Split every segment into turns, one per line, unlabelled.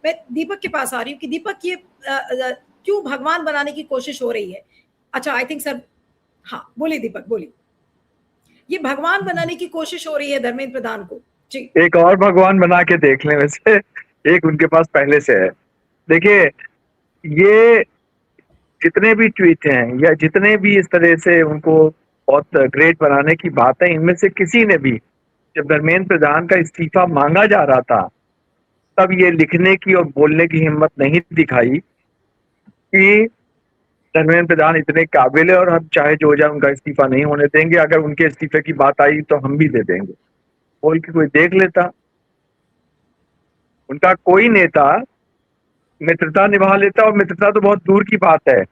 मैं दीपक के पास आ रही हूँ कि दीपक ये क्यों भगवान बनाने की कोशिश हो रही है? अच्छा, आई थिंक सर, हाँ बोलिए दीपक, बोलिए। ये भगवान बनाने की कोशिश हो रही है धर्मेंद्र प्रधान को। जी,
एक और भगवान बना के देख लें, वैसे एक उनके पास पहले से है। देखिए, ये जितने भी ट्वीट हैं या जितने भी इस तरह से उनको बहुत ग्रेट बनाने की बात है, इनमें से किसी ने भी जब धर्मेंद्र प्रधान का इस्तीफा मांगा जा रहा था तब ये लिखने की और बोलने की हिम्मत नहीं दिखाई कि धर्मेंद्र प्रधान इतने काबिल है और हम चाहे जो हो जाए उनका इस्तीफा नहीं होने देंगे, अगर उनके इस्तीफे की बात आई तो हम भी दे देंगे, बोल के कोई देख लेता। उनका कोई नेता मित्रता निभा लेता, और मित्रता तो बहुत दूर की बात है,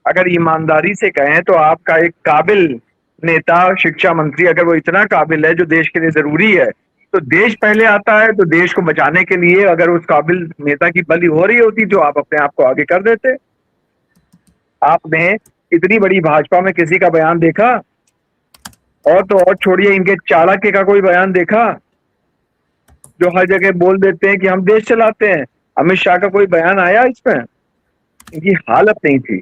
अगर ईमानदारी से कहें तो आपका एक काबिल नेता, शिक्षा मंत्री, अगर वो इतना काबिल है जो देश के लिए जरूरी है, तो देश पहले आता है। तो देश को बचाने के लिए अगर उस काबिल नेता की बलि हो रही होती तो आप अपने आप को आगे कर देते। आपने इतनी बड़ी भाजपा में किसी का बयान देखा? और तो और छोड़िए, इनके चाणक्य का कोई बयान देखा जो हर जगह बोल देते हैं कि हम देश चलाते हैं? अमित शाह का कोई बयान आया इसमें? इनकी हालत नहीं थी।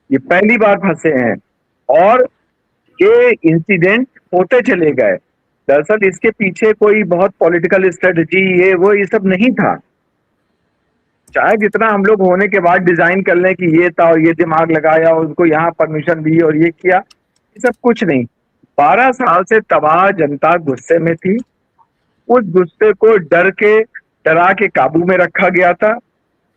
ये पहली बार फंसे हैं और ये इंसिडेंट होते चले गए। दरअसल इसके पीछे कोई बहुत पॉलिटिकल स्ट्रेटजी ये सब नहीं था। चाहे जितना हम लोग होने के बाद डिजाइन कर लें कि ये था और ये दिमाग लगाया और उनको यहाँ परमिशन दी और ये किया, ये सब कुछ नहीं। 12 साल से तबाह जनता गुस्से में थी। उस गुस्से को डरा के काबू में रखा गया था।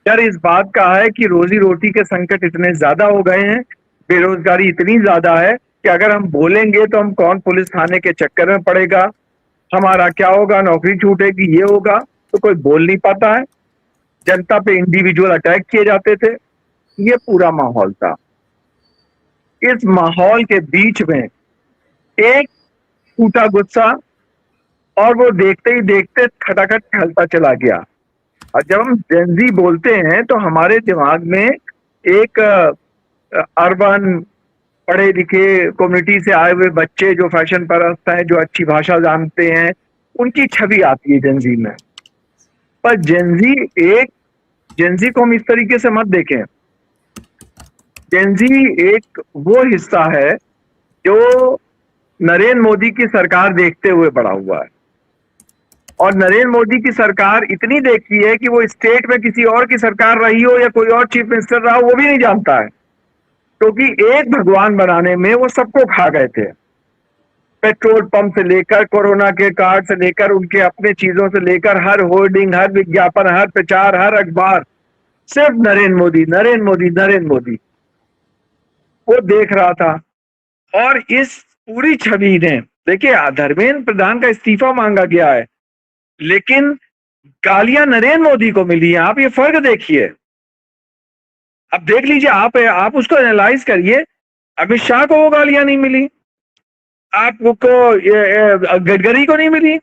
डर इस बात का है कि रोजी रोटी के संकट इतने ज्यादा हो गए हैं, बेरोजगारी इतनी ज्यादा है कि अगर हम बोलेंगे तो हम कौन पुलिस थाने के चक्कर में पड़ेगा, हमारा क्या होगा, नौकरी छूटेगी, ये होगा, तो कोई बोल नहीं पाता है। जनता पे इंडिविजुअल अटैक किए जाते थे। ये पूरा माहौल था। इस माहौल के बीच में एक टूटा गुस्सा, और वो देखते ही देखते खटाखट फैलता चला गया। और जब हम जेनजी बोलते हैं तो हमारे दिमाग में एक अर्बन पढ़े लिखे कम्युनिटी से आए हुए बच्चे जो फैशन परस्त हैं, जो अच्छी भाषा जानते हैं, उनकी छवि आती है जेनजी में। पर जेनजी को हम इस तरीके से मत देखें। जेनजी एक वो हिस्सा है जो नरेंद्र मोदी की सरकार देखते हुए बड़ा हुआ है, और नरेंद्र मोदी की सरकार इतनी देखी है कि वो स्टेट में किसी और की सरकार रही हो या कोई और चीफ मिनिस्टर रहा हो वो भी नहीं जानता है, क्योंकि एक भगवान बनाने में वो सबको खा गए थे। पेट्रोल पंप से लेकर कोरोना के कार्ड से लेकर उनके अपने चीजों से लेकर हर होर्डिंग, हर विज्ञापन, हर प्रचार, हर अखबार सिर्फ नरेंद्र मोदी, नरेंद्र मोदी, नरेंद्र मोदी वो देख रहा था। और इस पूरी छवि ने, देखिए, धर्मेंद्र प्रधान का इस्तीफा मांगा गया है लेकिन गालियां नरेंद्र मोदी को मिली है। आप ये फर्क देखिए, अब देख लीजिए, आप उसको एनालाइज करिए। अमित शाह को वो गालियां नहीं मिली, आपको गडकरी को नहीं मिली।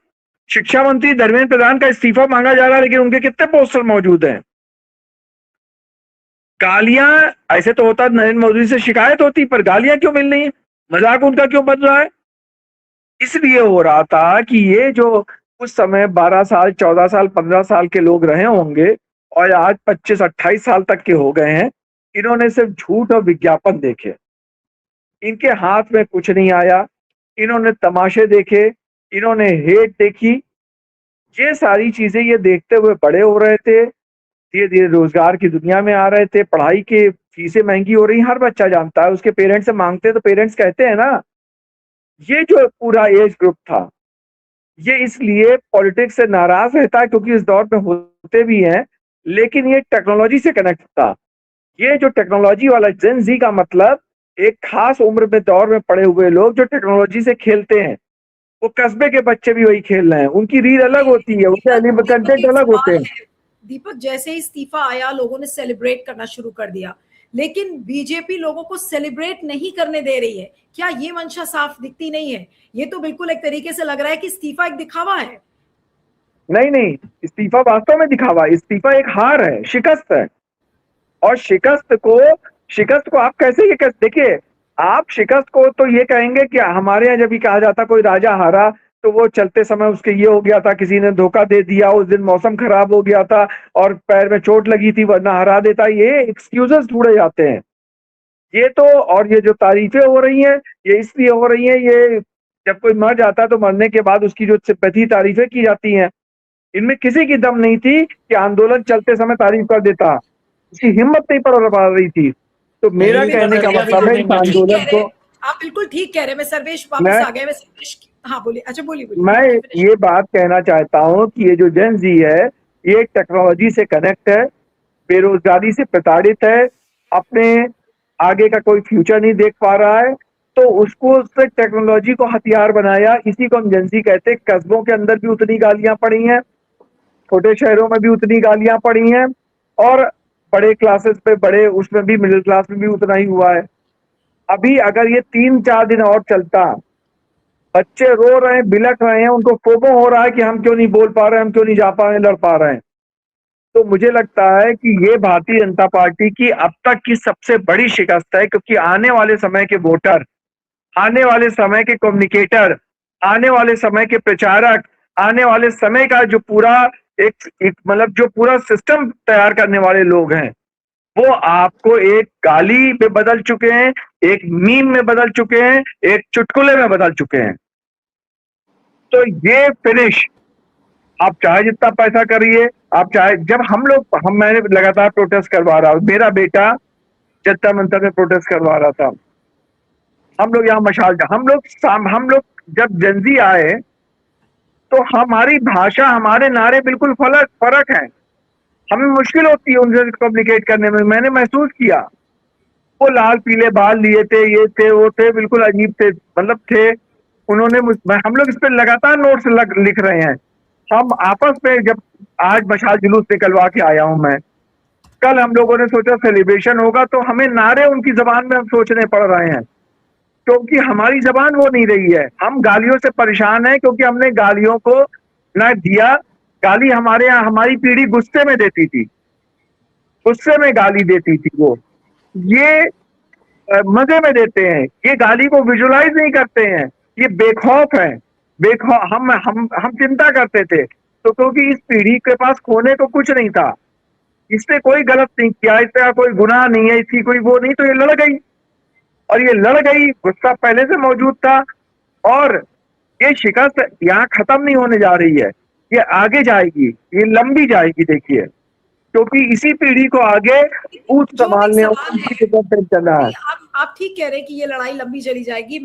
शिक्षा मंत्री धर्मेंद्र प्रधान का इस्तीफा मांगा जा रहा है लेकिन उनके कितने पोस्टर मौजूद हैं। गालियां, ऐसे तो होता नरेंद्र मोदी से शिकायत होती, पर गालियां क्यों मिल रही है? मजाक उनका क्यों बन रहा है? इसलिए हो रहा था कि ये जो उस समय 12 साल, 14 साल, 15 साल के लोग रहे होंगे और आज 25-28 साल तक के हो गए हैं, इन्होंने सिर्फ झूठ और विज्ञापन देखे। इनके हाथ में कुछ नहीं आया। इन्होंने तमाशे देखे, इन्होंने हेट देखी। ये सारी चीजें ये देखते हुए बड़े हो रहे थे। धीरे धीरे रोजगार की दुनिया में आ रहे थे। पढ़ाई की फीसें महंगी हो रही, हर बच्चा जानता है। उसके पेरेंट्स से मांगते हैं तो पेरेंट्स कहते हैं ना। ये जो पूरा एज ग्रुप था ये इसलिए पॉलिटिक्स से नाराज रहता है क्योंकि इस दौर में होते भी हैं, लेकिन ये टेक्नोलॉजी से कनेक्ट था। ये जो टेक्नोलॉजी वाला जेन जी का मतलब एक खास उम्र में दौर में पड़े हुए लोग जो टेक्नोलॉजी से खेलते हैं। वो कस्बे के बच्चे भी वही खेल रहे हैं। उनकी रील अलग होती है, उनके कंटेंट अलग होते हैं।
दीपक, जैसे ही इस्तीफा आया लोगों ने सेलिब्रेट करना शुरू कर दिया, लेकिन बीजेपी लोगों को सेलिब्रेट नहीं करने दे रही है। क्या ये मंशा साफ दिखती नहीं है? ये तो बिल्कुल एक तरीके से लग रहा है कि इस्तीफा एक दिखावा है।
नहीं, इस्तीफा वास्तव में दिखावा। इस्तीफा एक हार है, शिकस्त है। और शिकस्त को आप कैसे ये देखिए, आप शिकस्त को तो ये कहेंगे कि हमारे यहाँ जब भी कहा जाता कोई राजा हारा तो वो चलते समय उसके ये हो गया था, किसी ने धोखा दे दिया, उस दिन मौसम खराब हो गया था और पैर में चोट लगी थी वरना हरा देता, ये एक्सक्यूजेस ढूंढे जाते हैं। ये तो, और ये जो तारीफें हो रही हैं ये इसलिए हो रही हैं, ये जब कोई मर जाता है तो मरने के बाद उसकी जो सिंपैथी तारीफें की जाती हैं, इनमें किसी की दम नहीं थी कि आंदोलन चलते समय तारीफ कर देता, उसकी हिम्मत नहीं पा रही थी। तो मेरा
नहीं,
कहने का
नजरिया भी
मतलब है
जो
इस
नहीं
ठीक
आंदोलन
कह रहे
को,
हैं, आप बिल्कुल ठीक कह रहे हैं। मैं सर्वेश वापस
मैं
आ गया। मैं सर्वेश हाँ बोलिए। अच्छा बोलिए बोलिए।
मैं ये बात कहना चाहता हूँ कि ये जो जेन जी है ये टेक्नोलॉजी से कनेक्ट है, बेरोजगारी से प्रताड़ित है, अपने आगे का कोई फ्यूचर नहीं देख पा रहा है, तो उसको उसने टेक्नोलॉजी को हथियार बनाया। इसी को हम जेन जी कहते हैं। कस्बों के अंदर भी उतनी गालियां पड़ी हैं, छोटे शहरों में भी उतनी गालियां पड़ी हैं, और बड़े क्लासेस पे, बड़े उसमें भी, मिडिल क्लास में भी उतना ही हुआ है। अभी अगर ये 3-4 दिन और चलता, बच्चे रो रहे हैं, बिलख रहे हैं, उनको फोमो हो रहा है कि हम क्यों नहीं बोल पा रहे हैं, हम क्यों नहीं जा पा रहे हैं, लड़ पा रहे हैं। तो मुझे लगता है कि ये भारतीय जनता पार्टी की अब तक की सबसे बड़ी शिकस्त है, क्योंकि आने वाले समय के वोटर, आने वाले समय के कम्युनिकेटर, आने वाले समय के प्रचारक, आने वाले समय का जो पूरा एक मतलब जो पूरा सिस्टम तैयार करने वाले लोग हैं, वो आपको एक गाली में बदल चुके हैं, एक मीम में बदल चुके हैं, एक चुटकुले में बदल चुके हैं। तो ये फिनिश, आप चाहे जितना पैसा करिए, आप चाहे, जब मैंने लगातार प्रोटेस्ट करवा रहा हूं, मेरा बेटा जंतर मंतर में प्रोटेस्ट करवा रहा था, हम लोग यहाँ मशाल, हम लोग जब जंजी आए तो हमारी भाषा, हमारे नारे बिल्कुल फर्क है। हमें मुश्किल होती है उनसे कम्युनिकेट करने में। मैंने महसूस किया, वो लाल पीले बाल लिए थे, ये थे, वो थे, बिल्कुल अजीब थे, मतलब थे। हम लोग इस पे लगातार नोट्स लिख रहे हैं। हम आपस में, जब आज मशाल जुलूस निकलवा के आया हूं मैं, कल हम लोगों ने सोचा सेलिब्रेशन होगा, तो हमें नारे उनकी जबान में हम सोचने पड़ रहे हैं, क्योंकि हमारी जबान वो नहीं रही है। हम गालियों से परेशान हैं, क्योंकि हमने गालियों को ना दिया। गाली हमारे यहाँ हमारी पीढ़ी गुस्से में देती थी, गुस्से में गाली देती थी। वो ये मजे में देते हैं, ये गाली को विजुलाइज नहीं करते हैं, ये बेखौफ है। बेखौफ हम चिंता करते थे, तो क्योंकि इस पीढ़ी के पास खोने को कुछ नहीं था, इसने कोई गलत नहीं किया, इसका कोई गुनाह नहीं है, इसकी कोई वो नहीं, तो ये लड़ गई, और ये लड़ गई। गुस्सा पहले से मौजूद था, और ये शिकस्त यहाँ खत्म नहीं होने जा रही है, ये आगे जाएगी, ये लंबी जाएगी। देखिए, क्योंकि इसी पीढ़ी को आगे पूछ
जो एक
संभालने और
सवाल है,
चलना है।
आप ठीक कह रहे हैं कि ये लड़ाई लंबी चली जाएगी।